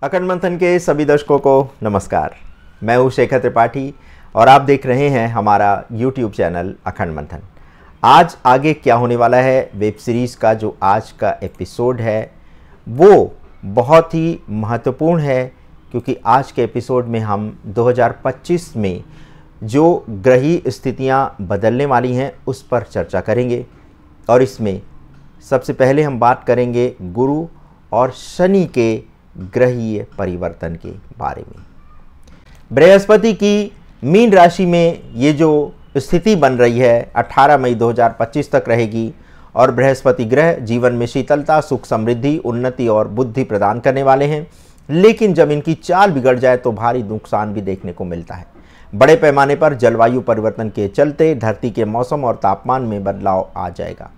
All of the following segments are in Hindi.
अखंड मंथन के सभी दर्शकों को नमस्कार। मैं हूँ शेखर त्रिपाठी और आप देख रहे हैं हमारा YouTube चैनल अखंड मंथन। आज आगे क्या होने वाला है, वेब सीरीज़ का जो आज का एपिसोड है वो बहुत ही महत्वपूर्ण है, क्योंकि आज के एपिसोड में हम 2025 में जो ग्रही स्थितियाँ बदलने वाली हैं उस पर चर्चा करेंगे। और इसमें सबसे पहले हम बात करेंगे गुरु और शनि के ग्रहीय परिवर्तन के बारे में। बृहस्पति की मीन राशि में ये जो स्थिति बन रही है 18 मई 2025 तक रहेगी और बृहस्पति ग्रह जीवन में शीतलता, सुख, समृद्धि, उन्नति और बुद्धि प्रदान करने वाले हैं। लेकिन जब इनकी चाल बिगड़ जाए तो भारी नुकसान भी देखने को मिलता है। बड़े पैमाने पर जलवायु परिवर्तन के चलते धरती के मौसम और तापमान में बदलाव आ जाएगा।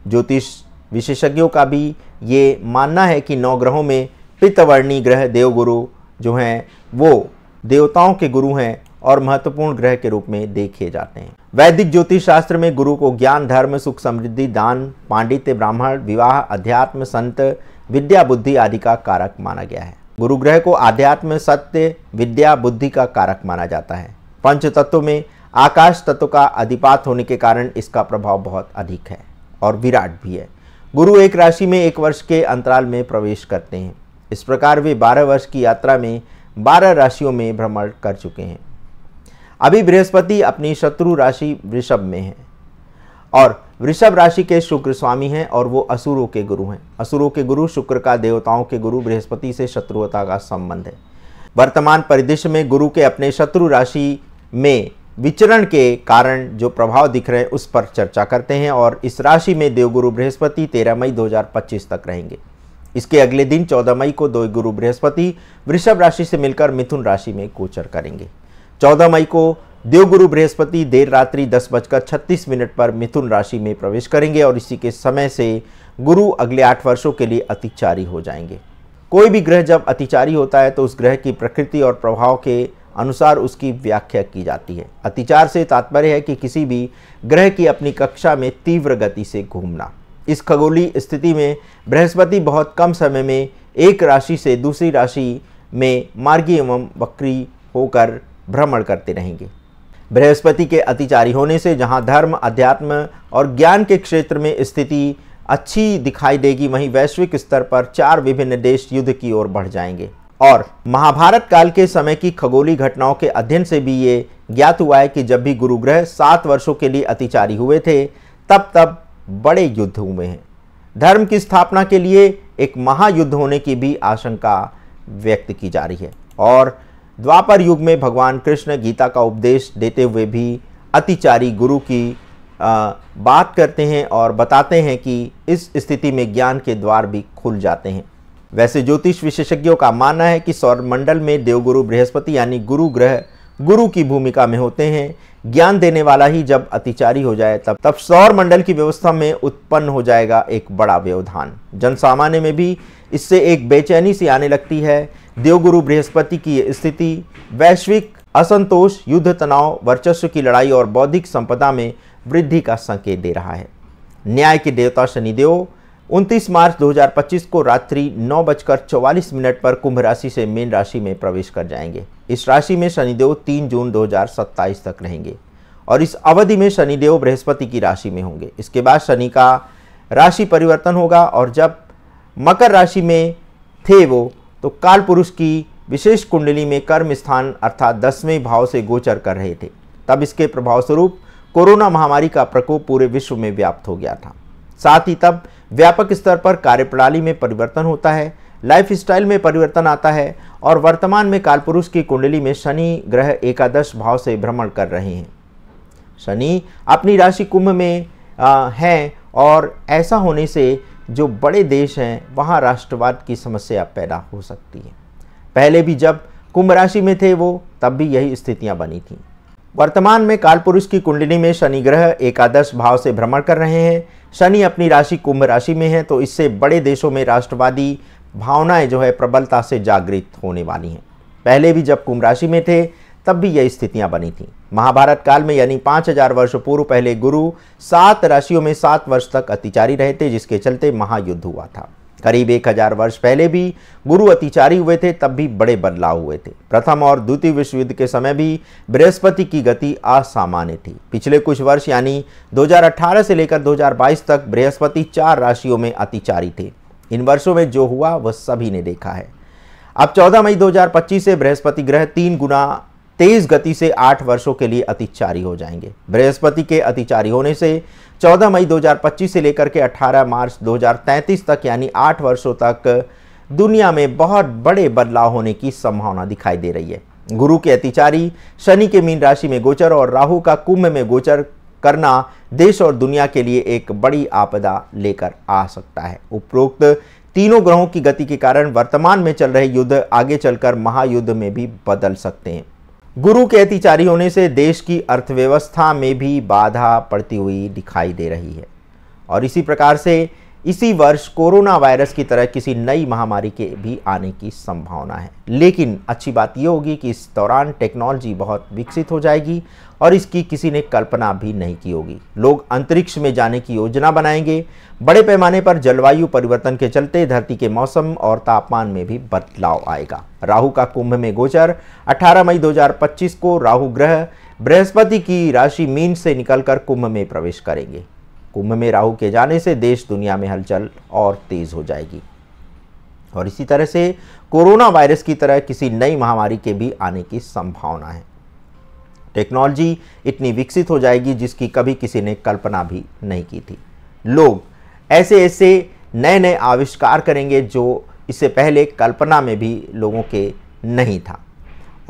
ज्योतिष विशेषज्ञों का भी ये मानना है कि 9 ग्रहों में पित्तवर्णी ग्रह देवगुरु जो हैं वो देवताओं के गुरु हैं और महत्वपूर्ण ग्रह के रूप में देखे जाते हैं। वैदिक ज्योतिष शास्त्र में गुरु को ज्ञान, धर्म, सुख, समृद्धि, दान, पांडित्य, ब्राह्मण, विवाह, अध्यात्म, संत, विद्या, बुद्धि आदि का कारक माना गया है। गुरु ग्रह को आध्यात्म, सत्य, विद्या, बुद्धि का कारक माना जाता है। पंच तत्वों में आकाश तत्व का अधिपात होने के कारण इसका प्रभाव बहुत अधिक है और विराट भी है। गुरु एक राशि में 1 वर्ष के अंतराल में प्रवेश करते हैं। इस प्रकार वे 12 वर्ष की यात्रा में 12 राशियों में भ्रमण कर चुके हैं। अभी बृहस्पति अपनी शत्रु राशि वृषभ में है और वृषभ राशि के शुक्र स्वामी हैं और वो असुरों के गुरु हैं। असुरों के गुरु शुक्र का देवताओं के गुरु बृहस्पति से शत्रुता का संबंध है। वर्तमान परिदृश्य में गुरु के अपने शत्रु राशि में विचरण के कारण जो प्रभाव दिख रहे हैं उस पर चर्चा करते हैं। और इस राशि में देवगुरु बृहस्पति 13 मई 2025 तक रहेंगे। इसके अगले दिन 14 मई को देवगुरु बृहस्पति वृषभ राशि से मिलकर मिथुन राशि में गोचर करेंगे। 14 मई को देवगुरु बृहस्पति देर रात्रि 10:36 पर मिथुन राशि में प्रवेश करेंगे और इसी के समय से गुरु अगले 8 वर्षों के लिए अतिचारी हो जाएंगे। कोई भी ग्रह जब अतिचारी होता है तो उस ग्रह की प्रकृति और प्रभाव के अनुसार उसकी व्याख्या की जाती है। अतिचार से तात्पर्य है कि किसी भी ग्रह की अपनी कक्षा में तीव्र गति से घूमना। इस खगोलीय स्थिति में बृहस्पति बहुत कम समय में एक राशि से दूसरी राशि में मार्गी एवं वक्री होकर भ्रमण करते रहेंगे। बृहस्पति के अतिचारी होने से जहां धर्म, अध्यात्म और ज्ञान के क्षेत्र में स्थिति अच्छी दिखाई देगी, वहीं वैश्विक स्तर पर 4 विभिन्न देश युद्ध की ओर बढ़ जाएंगे। और महाभारत काल के समय की खगोलीय घटनाओं के अध्ययन से भी ये ज्ञात हुआ है कि जब भी गुरु ग्रह 7 वर्षों के लिए अतिचारी हुए थे तब बड़े युद्ध हुए हैं। धर्म की स्थापना के लिए एक महायुद्ध होने की भी आशंका व्यक्त की जा रही है। और द्वापर युग में भगवान कृष्ण गीता का उपदेश देते हुए भी अतिचारी गुरु की बात करते हैं और बताते हैं कि इस स्थिति में ज्ञान के द्वार भी खुल जाते हैं। वैसे ज्योतिष विशेषज्ञों का मानना है कि सौरमंडल में देवगुरु बृहस्पति यानी गुरु ग्रह गुरु की भूमिका में होते हैं। ज्ञान देने वाला ही जब अतिचारी हो जाए तब सौर मंडल की व्यवस्था में उत्पन्न हो जाएगा एक बड़ा व्यवधान। जनसामान्य में भी इससे एक बेचैनी सी आने लगती है। देवगुरु बृहस्पति की स्थिति वैश्विक असंतोष, युद्ध, तनाव, वर्चस्व की लड़ाई और बौद्धिक संपदा में वृद्धि का संकेत दे रहा है। न्याय के देवता शनिदेव 29 मार्च 2025 को रात्रि 9:44 पर कुंभ राशि से मीन राशि में प्रवेश कर जाएंगे। इस राशि में शनिदेव 3 जून 2027 तक रहेंगे और इस अवधि में शनिदेव बृहस्पति की राशि में होंगे। इसके बाद शनि का राशि परिवर्तन होगा और जब मकर राशि में थे वो तो काल पुरुष की विशेष कुंडली में कर्म स्थान अर्थात 10वें भाव से गोचर कर रहे थे। तब इसके प्रभाव स्वरूप कोरोना महामारी का प्रकोप पूरे विश्व में व्याप्त हो गया था। साथ ही तब व्यापक स्तर पर कार्यप्रणाली में परिवर्तन होता है, लाइफस्टाइल में परिवर्तन आता है और वर्तमान में कालपुरुष की कुंडली में शनि ग्रह एकादश भाव से भ्रमण कर रहे हैं। शनि अपनी राशि कुंभ में हैं और ऐसा होने से जो बड़े देश हैं वहाँ राष्ट्रवाद की समस्या पैदा हो सकती है। पहले भी जब कुंभ राशि में थे वो तब भी यही स्थितियाँ बनी थीं। वर्तमान में कालपुरुष की कुंडली में शनि ग्रह एकादश भाव से भ्रमण कर रहे हैं। शनि अपनी राशि कुंभ राशि में है तो इससे बड़े देशों में राष्ट्रवादी भावनाएं जो है प्रबलता से जागृत होने वाली हैं। पहले भी जब कुंभ राशि में थे तब भी यही स्थितियां बनी थीं। महाभारत काल में यानी 5000 वर्ष पूर्व पहले गुरु 7 राशियों में 7 वर्ष तक अतिचारी रहे थे, जिसके चलते महायुद्ध हुआ था। करीब 1000 वर्ष पहले भी गुरु अतिचारी हुए थे, तब भी बड़े बदलाव हुए थे। प्रथम और द्वितीय विश्व युद्ध के समय भी बृहस्पति की गति असामान्य थी। पिछले कुछ वर्ष यानी 2018 से लेकर 2022 तक बृहस्पति 4 राशियों में अतिचारी थे। इन वर्षों में जो हुआ वह सभी ने देखा है। अब 14 मई 2025 से बृहस्पति ग्रह 3 गुना तेज गति से 8 वर्षों के लिए अतिचारी हो जाएंगे। बृहस्पति के अतिचारी होने से 14 मई 2025 से लेकर के 18 मार्च 2033 तक यानी 8 वर्षों तक दुनिया में बहुत बड़े बदलाव होने की संभावना दिखाई दे रही है। गुरु के अतिचारी शनि के मीन राशि में गोचर और राहु का कुंभ में गोचर करना देश और दुनिया के लिए एक बड़ी आपदा लेकर आ सकता है। उपरोक्त तीनों ग्रहों की गति के कारण वर्तमान में चल रहे युद्ध आगे चलकर महायुद्ध में भी बदल सकते हैं। गुरु के अतिचारी होने से देश की अर्थव्यवस्था में भी बाधा पड़ती हुई दिखाई दे रही है और इसी प्रकार से इसी वर्ष कोरोना वायरस की तरह किसी नई महामारी के भी आने की संभावना है। लेकिन अच्छी बात यह होगी कि इस दौरान टेक्नोलॉजी बहुत विकसित हो जाएगी और इसकी किसी ने कल्पना भी नहीं की होगी। लोग अंतरिक्ष में जाने की योजना बनाएंगे। बड़े पैमाने पर जलवायु परिवर्तन के चलते धरती के मौसम और तापमान में भी बदलाव आएगा। राहु का कुंभ में गोचर 18 मई 2025 को राहु ग्रह बृहस्पति की राशि मीन से निकलकर कुंभ में प्रवेश करेंगे। कुंभ में राहु के जाने से देश दुनिया में हलचल और तेज हो जाएगी और इसी तरह से कोरोना वायरस की तरह किसी नई महामारी के भी आने की संभावना है। टेक्नोलॉजी इतनी विकसित हो जाएगी जिसकी कभी किसी ने कल्पना भी नहीं की थी। लोग ऐसे ऐसे नए नए आविष्कार करेंगे जो इससे पहले कल्पना में भी लोगों के नहीं था।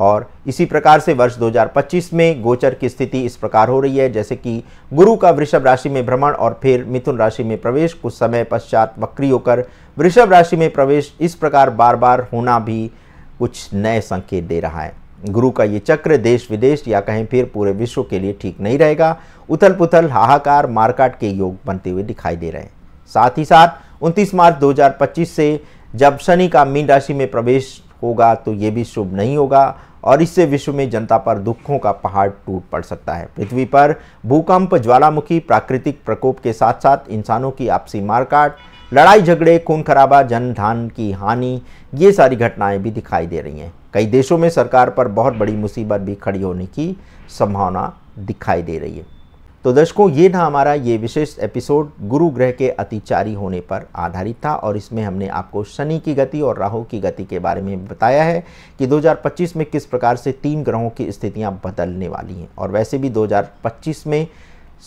और इसी प्रकार से वर्ष 2025 में गोचर की स्थिति इस प्रकार हो रही है जैसे कि गुरु का वृषभ राशि में भ्रमण और फिर मिथुन राशि में प्रवेश, कुछ समय पश्चात वक्री होकर वृषभ राशि में प्रवेश, इस प्रकार बार बार होना भी कुछ नए संकेत दे रहा है। गुरु का ये चक्र देश विदेश या कहीं फिर पूरे विश्व के लिए ठीक नहीं रहेगा। उथल पुथल, हाहाकार, मारकाट के योग बनते हुए दिखाई दे रहे हैं। साथ ही साथ 29 मार्च 2025 से जब शनि का मीन राशि में प्रवेश होगा तो ये भी शुभ नहीं होगा और इससे विश्व में जनता पर दुखों का पहाड़ टूट पड़ सकता है। पृथ्वी पर भूकंप, ज्वालामुखी, प्राकृतिक प्रकोप के साथ साथ इंसानों की आपसी मारकाट, लड़ाई झगड़े, खून खराबा, जन धन की हानि, ये सारी घटनाएं भी दिखाई दे रही हैं। कई देशों में सरकार पर बहुत बड़ी मुसीबत भी खड़ी होने की संभावना दिखाई दे रही है। तो दर्शकों, ये था हमारा ये विशेष एपिसोड गुरु ग्रह के अतिचारी होने पर आधारित था और इसमें हमने आपको शनि की गति और राहु की गति के बारे में बताया है कि 2025 में किस प्रकार से 3 ग्रहों की स्थितियां बदलने वाली हैं। और वैसे भी 2025 में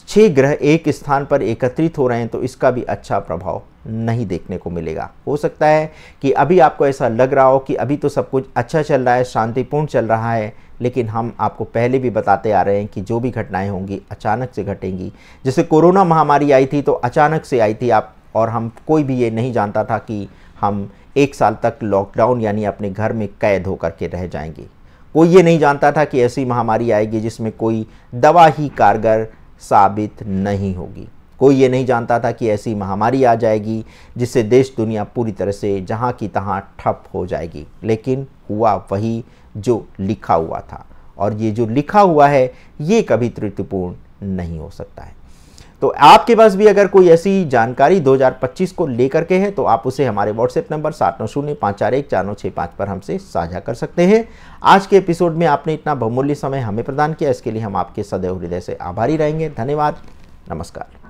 6 ग्रह एक स्थान पर एकत्रित हो रहे हैं तो इसका भी अच्छा प्रभाव नहीं देखने को मिलेगा। हो सकता है कि अभी आपको ऐसा लग रहा हो कि अभी तो सब कुछ अच्छा चल रहा है, शांतिपूर्ण चल रहा है, लेकिन हम आपको पहले भी बताते आ रहे हैं कि जो भी घटनाएं होंगी अचानक से घटेंगी। जैसे कोरोना महामारी आई थी तो अचानक से आई थी और हम कोई भी ये नहीं जानता था कि हम 1 साल तक लॉकडाउन यानी अपने घर में कैद होकर के रह जाएंगे। कोई ये नहीं जानता था कि ऐसी महामारी आएगी जिसमें कोई दवा ही कारगर साबित नहीं होगी। कोई ये नहीं जानता था कि ऐसी महामारी आ जाएगी जिससे देश दुनिया पूरी तरह से जहाँ की तहाँ ठप हो जाएगी। लेकिन हुआ वही जो लिखा हुआ था और ये जो लिखा हुआ है ये कभी त्रुटिपूर्ण नहीं हो सकता है। तो आपके पास भी अगर कोई ऐसी जानकारी 2025 को लेकर के है तो आप उसे हमारे व्हाट्सएप नंबर 7905414965 पर हमसे साझा कर सकते हैं। आज के एपिसोड में आपने इतना बहुमूल्य समय हमें प्रदान किया, इसके लिए हम आपके सदैव हृदय से आभारी रहेंगे। धन्यवाद। नमस्कार।